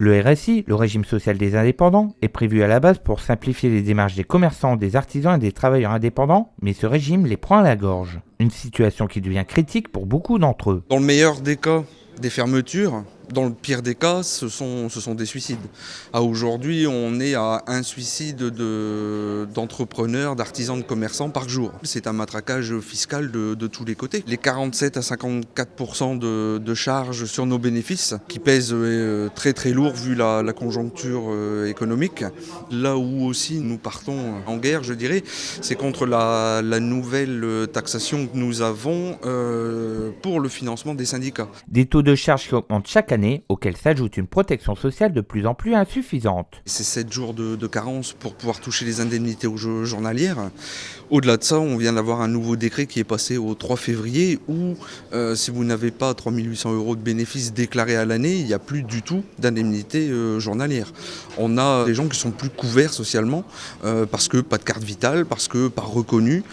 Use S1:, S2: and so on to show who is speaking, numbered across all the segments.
S1: Le RSI, le régime social des indépendants, est prévu à la base pour simplifier les démarches des commerçants, des artisans et des travailleurs indépendants, mais ce régime les prend à la gorge. Une situation qui devient critique pour beaucoup d'entre eux.
S2: Dans le meilleur des cas, des fermetures. Dans le pire des cas, ce sont des suicides. Aujourd'hui, on est à un suicide d'entrepreneurs, d'artisans, de commerçants par jour. C'est un matraquage fiscal de tous les côtés. Les 47 à 54% de charges sur nos bénéfices, qui pèsent très très lourd vu la conjoncture économique. Là où aussi nous partons en guerre, je dirais, c'est contre la nouvelle taxation que nous avons pour le financement des syndicats.
S1: Des taux de charge qui augmentent chaque année, auxquels s'ajoute une protection sociale de plus en plus insuffisante.
S2: C'est 7 jours de carence pour pouvoir toucher les indemnités journalières. Au-delà de ça, on vient d'avoir un nouveau décret qui est passé au 3 février où si vous n'avez pas 3 800 € de bénéfices déclarés à l'année, il n'y a plus du tout d'indemnité journalière. On a des gens qui sont plus couverts socialement parce que pas de carte vitale, parce que pas reconnus,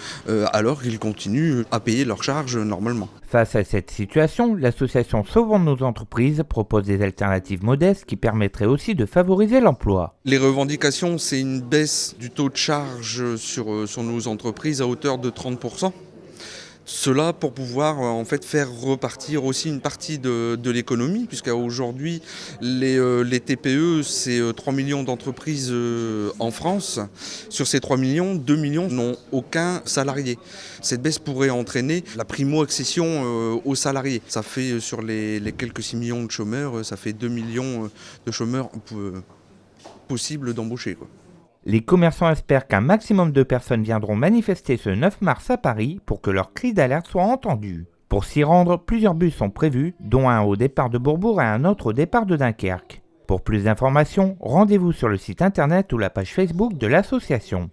S2: alors qu'ils continuent à payer leurs charges normalement.
S1: Face à cette situation, l'association Sauvons nos entreprises propose des alternatives modestes qui permettraient aussi de favoriser l'emploi.
S2: Les revendications, c'est une baisse du taux de charge sur nos entreprises à hauteur de 30%. Cela pour pouvoir en fait faire repartir aussi une partie de l'économie, puisqu'aujourd'hui les TPE, c'est 3 millions d'entreprises en France. Sur ces 3 millions, 2 millions n'ont aucun salarié. Cette baisse pourrait entraîner la primo-accession aux salariés. Ça fait sur les quelques 6 millions de chômeurs, ça fait 2 millions de chômeurs possibles d'embaucher, quoi.
S1: Les commerçants espèrent qu'un maximum de personnes viendront manifester ce 9 mars à Paris pour que leur cri d'alerte soit entendu. Pour s'y rendre, plusieurs bus sont prévus, dont un au départ de Bourbourg et un autre au départ de Dunkerque. Pour plus d'informations, rendez-vous sur le site internet ou la page Facebook de l'association.